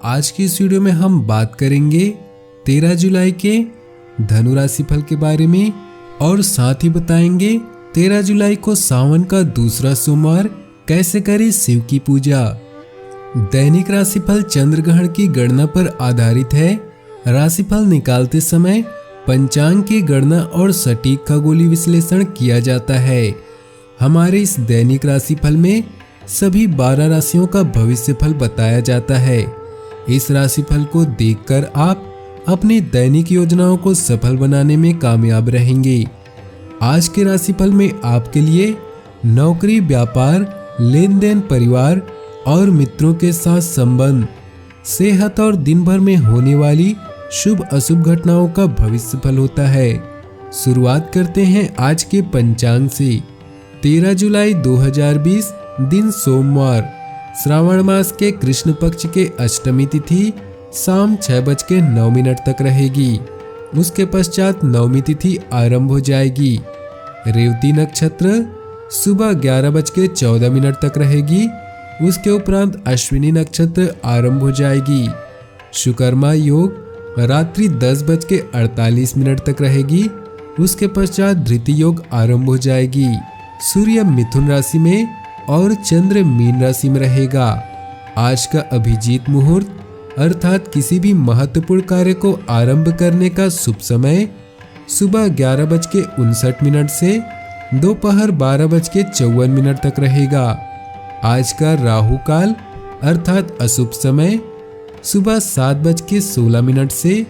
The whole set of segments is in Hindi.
आज की इस वीडियो में हम बात करेंगे 13 जुलाई के धनु राशि फल के बारे में और साथ ही बताएंगे 13 जुलाई को सावन का दूसरा सोमवार कैसे करें शिव की पूजा। दैनिक राशिफल चंद्र ग्रहण की गणना पर आधारित है। राशिफल निकालते समय पंचांग की गणना और सटीक खगोलीय विश्लेषण किया जाता है। हमारे इस दैनिक राशिफल में सभी 12 राशियों का भविष्य फल बताया जाता है। इस राशिफल को देखकर आप अपनी दैनिक योजनाओं को सफल बनाने में कामयाब रहेंगे। आज के राशिफल में आपके लिए नौकरी, व्यापार, लेन देन, परिवार और मित्रों के साथ संबंध, सेहत और दिन भर में होने वाली शुभ अशुभ घटनाओं का भविष्य फल होता है। शुरुआत करते हैं आज के पंचांग से। 13 जुलाई 2020 दिन सोमवार, श्रावण मास के कृष्ण पक्ष के अष्टमी तिथि शाम 6:09 तक रहेगी। उसके पश्चात नवमी तिथि आरंभ हो जाएगी। रेवती नक्षत्र सुबह 11:14 तक रहेगी। उसके उपरांत अश्विनी नक्षत्र आरंभ हो जाएगी। शुकर्मा योग रात्रि 10:48 तक रहेगी। उसके पश्चात धृति योग आरंभ हो जाएगी। सूर्य मिथुन राशि में और चंद्र मीन राशि में रहेगा। आज का अभिजीत मुहूर्त अर्थात किसी भी महत्वपूर्ण कार्य को आरंभ करने का शुभ समय सुबह 11:59 से दोपहर 12:54 तक रहेगा। आज का राहु काल अर्थात अशुभ समय सुबह 7:16 से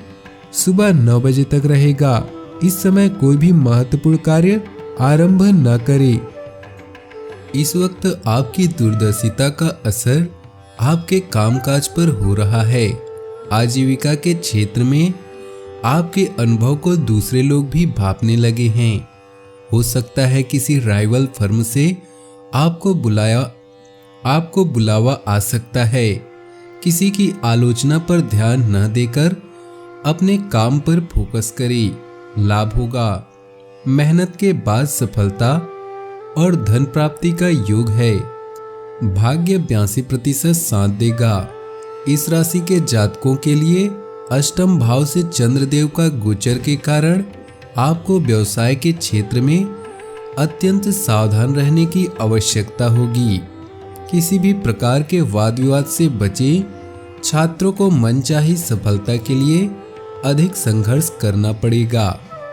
सुबह 9 बजे तक रहेगा। इस समय कोई भी महत्वपूर्ण कार्य आरंभ न करें। इस वक्त आपकी दूरदर्शिता का असर आपके कामकाज पर हो रहा है। आजीविका के क्षेत्र में आपके अनुभव को दूसरे लोग भी भांपने लगे हैं। हो सकता है किसी राइवल फर्म से आपको बुलावा आ सकता है। किसी की आलोचना पर ध्यान न देकर अपने काम पर फोकस करें, लाभ होगा। मेहनत के बाद सफलता और धन प्राप्ति का योग है। भाग्य 82% साथ देगा। इस राशि के जातकों के लिए अष्टम भाव से चंद्रदेव का गोचर के कारण आपको व्यवसाय के क्षेत्र में अत्यंत सावधान रहने की आवश्यकता होगी। किसी भी प्रकार के वाद विवाद से बचें। छात्रों को मनचाही सफलता के लिए अधिक संघर्ष करना पड़ेगा।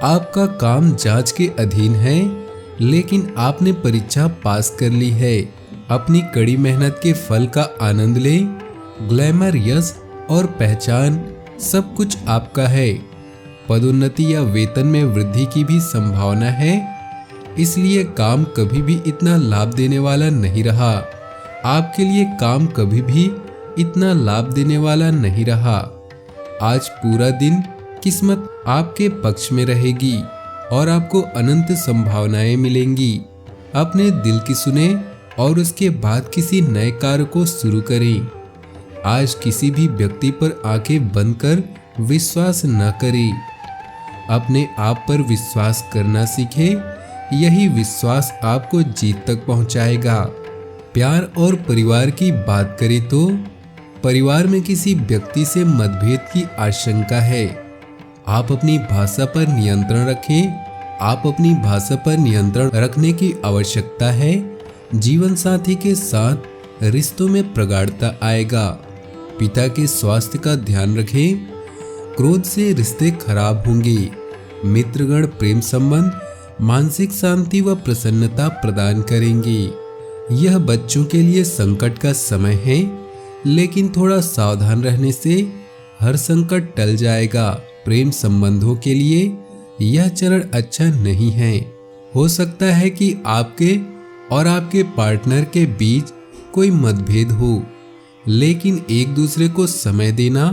आपका काम जांच के अधीन है, लेकिन आपने परीक्षा पास कर ली है। अपनी कड़ी मेहनत के फल का आनंद लें। ग्लैमर, यश और पहचान सब कुछ आपका है। पदोन्नति या वेतन में वृद्धि की भी संभावना है, इसलिए काम कभी भी इतना लाभ देने वाला नहीं रहा। आपके लिए काम कभी भी इतना लाभ देने वाला नहीं रहा। आज पूरा दिन किस्मत आपके पक्ष में रहेगी और आपको अनंत संभावनाएं मिलेंगी। अपने दिल की सुने और उसके बाद किसी नए कार्य को शुरू करें। आज किसी भी व्यक्ति पर आंखें बंद कर विश्वास न करें। अपने आप पर विश्वास करना सीखें। यही विश्वास आपको जीत तक पहुंचाएगा। प्यार और परिवार की बात करें तो परिवार में किसी व्यक्ति से मतभेद की आशंका है। आप अपनी भाषा पर नियंत्रण रखें। आप अपनी भाषा पर नियंत्रण रखने की आवश्यकता है। जीवन साथी के साथ रिश्तों में प्रगाढ़ता आएगा। पिता के स्वास्थ्य का ध्यान रखें। क्रोध से रिश्ते खराब होंगे। मित्रगण प्रेम संबंध, मानसिक शांति व प्रसन्नता प्रदान करेंगे। यह बच्चों के लिए संकट का समय है, लेकिन थोड़ा सावधान रहने से हर संकट टल जाएगा। प्रेम संबंधों के लिए यह चरण अच्छा नहीं है। हो सकता है कि आपके और आपके पार्टनर के बीच कोई मतभेद हो, लेकिन एक दूसरे को समय देना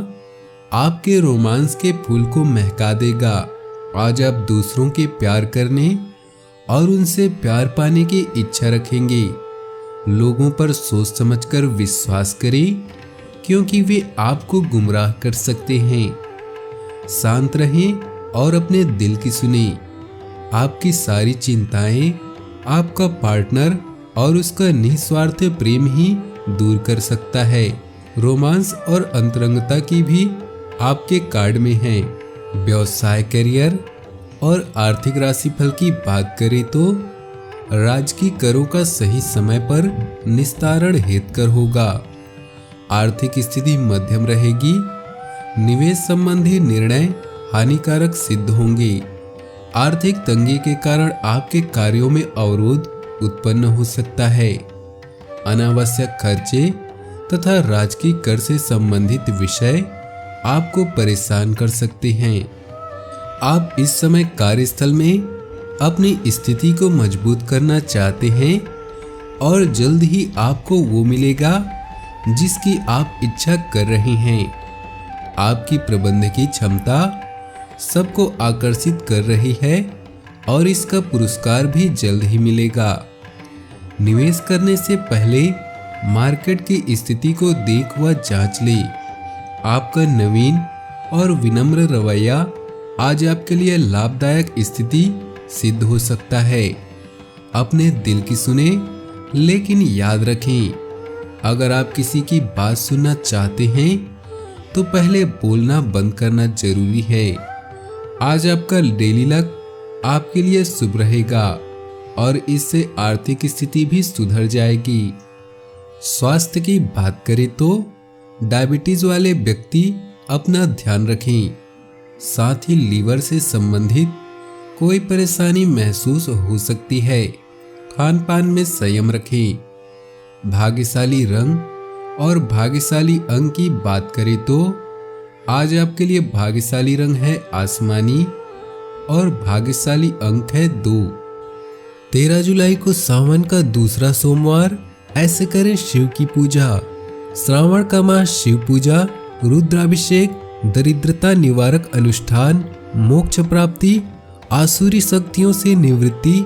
आपके रोमांस के फूल को महका देगा। आज आप दूसरों के प्यार करने और उनसे प्यार पाने की इच्छा रखेंगे। लोगों पर सोच समझकर विश्वास करें, क्योंकि वे आपको गुमराह कर सकते हैं। शांत रहें और अपने दिल की सुने। आपकी सारी चिंताएं आपका पार्टनर और उसका निस्वार्थ प्रेम ही दूर कर सकता है। रोमांस और अंतरंगता की भी आपके कार्ड में है। व्यवसाय, करियर और आर्थिक राशिफल की बात करें तो राजकीय करों का सही समय पर निस्तारण हेतुकर होगा। आर्थिक स्थिति मध्यम रहेगी। निवेश संबंधी निर्णय हानिकारक सिद्ध होंगे। आर्थिक तंगी के कारण आपके कार्यों में अवरोध उत्पन्न हो सकता है। अनावश्यक खर्चे तथा राजकीय कर से संबंधित विषय आपको परेशान कर सकते हैं। आप इस समय कार्यस्थल में अपनी स्थिति को मजबूत करना चाहते हैं और जल्द ही आपको वो मिलेगा जिसकी आप इच्छा कर रहे हैं। आपकी प्रबंधकीय क्षमता सबको आकर्षित कर रही है और इसका पुरस्कार भी जल्द ही मिलेगा। निवेश करने से पहले मार्केट की स्थिति को देख व जांच ले। आपका नवीन और विनम्र रवैया आज आपके लिए लाभदायक स्थिति सिद्ध हो सकता है। अपने दिल की सुने, लेकिन याद रखें, अगर आप किसी की बात सुनना चाहते हैं तो पहले बोलना बंद करना जरूरी है। आज आपका डेली लक आपके लिए शुभ रहेगा और इससे आर्थिक स्थिति भी सुधर जाएगी। स्वास्थ्य की बात करें तो डायबिटीज वाले व्यक्ति अपना ध्यान रखें। साथ ही लीवर से संबंधित कोई परेशानी महसूस हो सकती है। खान पान में संयम रखें। भाग्यशाली रंग और भाग्यशाली अंक की बात करें तो आज आपके लिए भाग्यशाली रंग है आसमानी और भाग्यशाली अंक है 2। 13 जुलाई को सावन का दूसरा सोमवार, ऐसे करें शिव की पूजा। श्रावण का मास शिव पूजा, रुद्राभिषेक, दरिद्रता निवारक अनुष्ठान, मोक्ष प्राप्ति, आसुरी शक्तियों से निवृत्ति,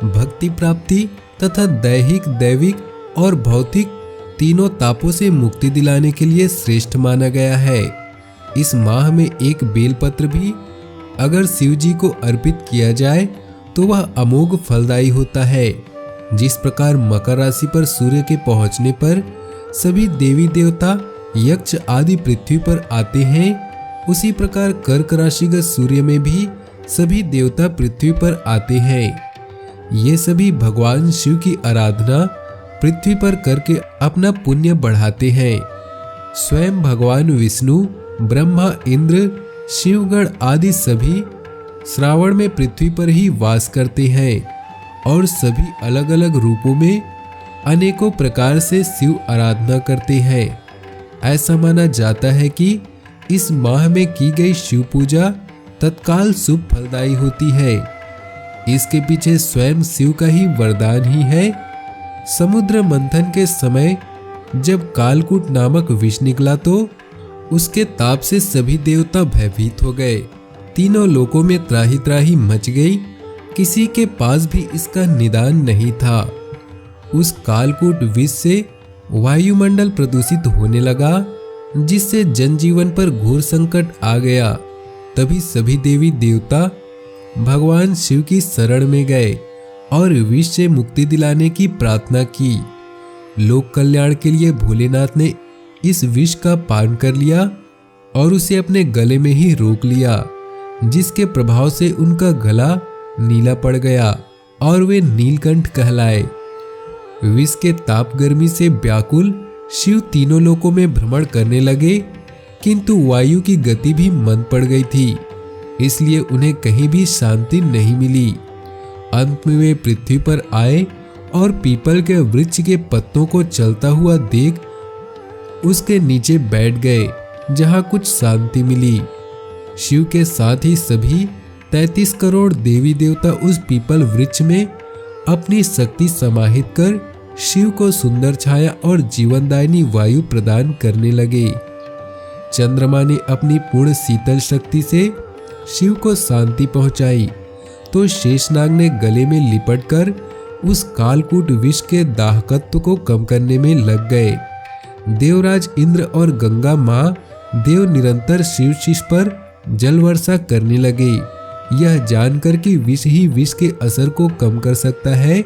भक्ति प्राप्ति तथा दैहिक, दैविक और भौतिक तीनों तापों से मुक्ति दिलाने के लिए श्रेष्ठ माना गया है। इस माह में एक बेलपत्र भी अगर शिव जी को अर्पित किया जाए तो वह अमोघ फलदायी होता है। जिस प्रकार मकर राशि पर सूर्य के पहुंचने पर सभी देवी देवता, यक्ष आदि पृथ्वी पर आते हैं, उसी प्रकार कर्क राशिगत सूर्य में भी सभी देवता पृथ्वी पर आते हैं। ये सभी भगवान शिव की आराधना पृथ्वी पर करके अपना पुण्य बढ़ाते हैं। स्वयं भगवान विष्णु, ब्रह्मा, इंद्र, शिवगण आदि सभी श्रावण में पृथ्वी पर ही वास करते हैं और सभी अलग अलग रूपों में अनेकों प्रकार से शिव आराधना करते हैं। ऐसा माना जाता है कि इस माह में की गई शिव पूजा तत्काल शुभ फलदायी होती है। इसके पीछे स्वयं शिव का ही वरदान ही है। समुद्र मंथन के समय जब कालकूट नामक विष निकला तो उसके ताप से सभी देवता भयभीत हो गए। तीनों लोकों में त्राही त्राही मच गई। किसी के पास भी इसका निदान नहीं था। उस कालकूट विष से वायुमंडल प्रदूषित होने लगा, जिससे जनजीवन पर घोर संकट आ गया। तभी सभी देवी देवता भगवान शिव की शरण में गए और विष से मुक्ति दिलाने की प्रार्थना की। लोक कल्याण के लिए भोलेनाथ ने इस विष का पान कर लिया और उसे अपने गले में ही रोक लिया, जिसके प्रभाव से उनका गला नीला पड़ गया और वे नीलकंठ कहलाए। विष के ताप गर्मी से व्याकुल शिव तीनों लोकों में भ्रमण करने लगे, किंतु वायु की गति भी मंद पड़ गई थी, इसलिए उन्हें कहीं भी शांति नहीं मिली। अंत में वे पृथ्वी पर आए और पीपल के वृक्ष के पत्तों को चलता हुआ देख उसके नीचे बैठ गए, जहां कुछ शांति मिली। शिव के साथ ही सभी 33 करोड़ देवी देवता उस पीपल वृक्ष में अपनी शक्ति समाहित कर शिव को सुंदर छाया और जीवनदायिनी वायु प्रदान करने लगे। चंद्रमा ने अपनी पूर्ण शीतल शक्ति से शिव को शांति पहुंचाई, तो शेषनाग ने गले में लिपटकर उस कालकूट विष के दाहकत्व को कम करने में लग गए। देवराज इंद्र और गंगा मां देव निरंतर शिव शिष पर जल वर्षा करने लगे। यह जानकर कि विष ही विष के असर को कम कर सकता है,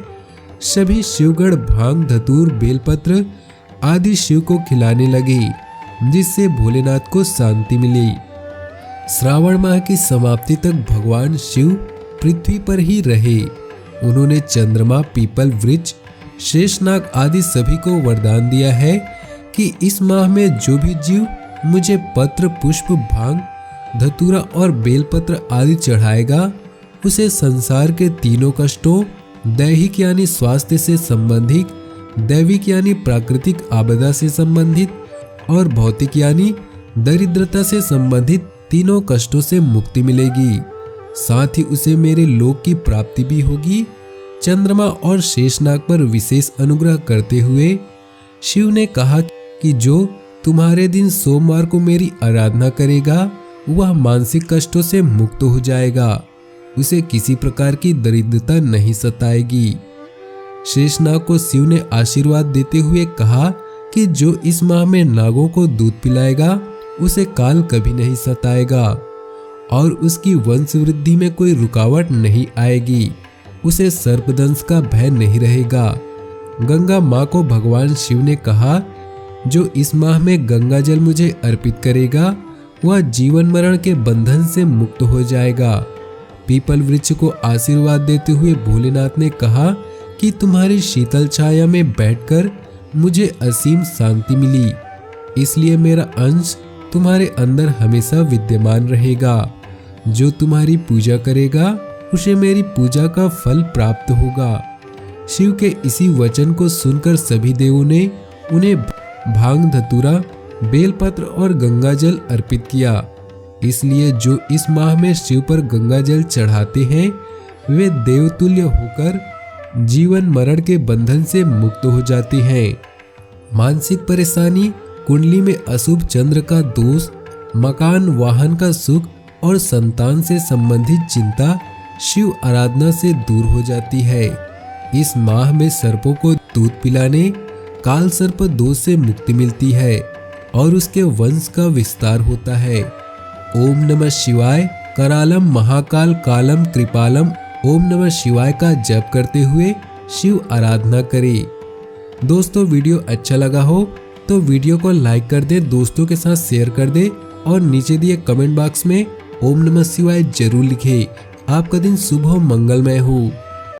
सभी शिवगण भांग, धतूर, बेलपत्र आदि शिव को खिलाने लगे जिससे भोलेनाथ को शांति मिली। श्रावण माह की समाप्ति तक भगवान शिव पृथ्वी पर ही रहे। उन्होंने चंद्रमा, पीपल वृक्ष, शेषनाग आदि सभी को वरदान दिया है कि इस माह में जो भी जीव मुझे पत्र, पुष्प, भांग, धतूरा और बेलपत्र आदि चढ़ाएगा, उसे संसार के तीनों कष्टों, दैहिक यानी स्वास्थ्य से संबंधित, दैविक यानी प्राकृतिक आपदा से संबंधित और भौतिक यानी दरिद्रता से संबंधित तीनों कष्टों से मुक्ति मिलेगी। साथ ही उसे मेरे लोक की प्राप्ति भी होगी। चंद्रमा और शेषनाग पर विशेष अनुग्रह करते हुए शिव ने कहा कि जो तुम्हारे दिन सोमवार को मेरी आराधना करेगा वह मानसिक कष्टों से मुक्त हो जाएगा, उसे किसी प्रकार की दरिद्रता नहीं सताएगी। शेषनाग को शिव ने आशीर्वाद देते हुए कहा कि जो इस माह में नागों को दूध पिलाएगा उसे काल कभी नहीं सताएगा और उसकी वंश वृद्धि में कोई रुकावट नहीं आएगी, उसे सर्पदंश का भय नहीं रहेगा। गंगा माँ को भगवान शिव ने कहा, जो इस माह में गंगा जल मुझे अर्पित करेगा वह जीवन मरण के बंधन से मुक्त हो जाएगा। पीपल वृक्ष को आशीर्वाद देते हुए भोलेनाथ ने कहा कि तुम्हारी शीतल छाया में बैठकर मुझे असीम शांति मिली, इसलिए मेरा अंश तुम्हारे अंदर हमेशा विद्यमान रहेगा। जो तुम्हारी पूजा करेगा उसे मेरी पूजा का फल प्राप्त होगा। शिव के इसी वचन को सुनकर सभी देवों ने उन्हें भांग, धतूरा, बेलपत्र और गंगाजल अर्पित किया। इसलिए जो इस माह में शिव पर गंगाजल चढ़ाते हैं वे देवतुल्य होकर जीवन मरण के बंधन से मुक्त हो जाते हैं। मानसिक परेशानी, कुंडली में अशुभ चंद्र का दोष, मकान, वाहन का सुख और संतान से संबंधित चिंता शिव आराधना से दूर हो जाती है। इस माह में सर्पों को दूध पिलाने काल सर्प दोष से मुक्ति मिलती है और उसके वंश का विस्तार होता है। ओम नमः शिवाय, करालम महाकाल कालम कृपालम ओम नमः शिवाय का जप करते हुए शिव आराधना करें। दोस्तों वीडियो अच्छा लगा हो तो वीडियो को लाइक कर दे, दोस्तों के साथ शेयर कर दे और नीचे दिए कमेंट बॉक्स में ओम नमः शिवाय जरूर लिखें। आपका दिन शुभ हो, मंगलमय हो।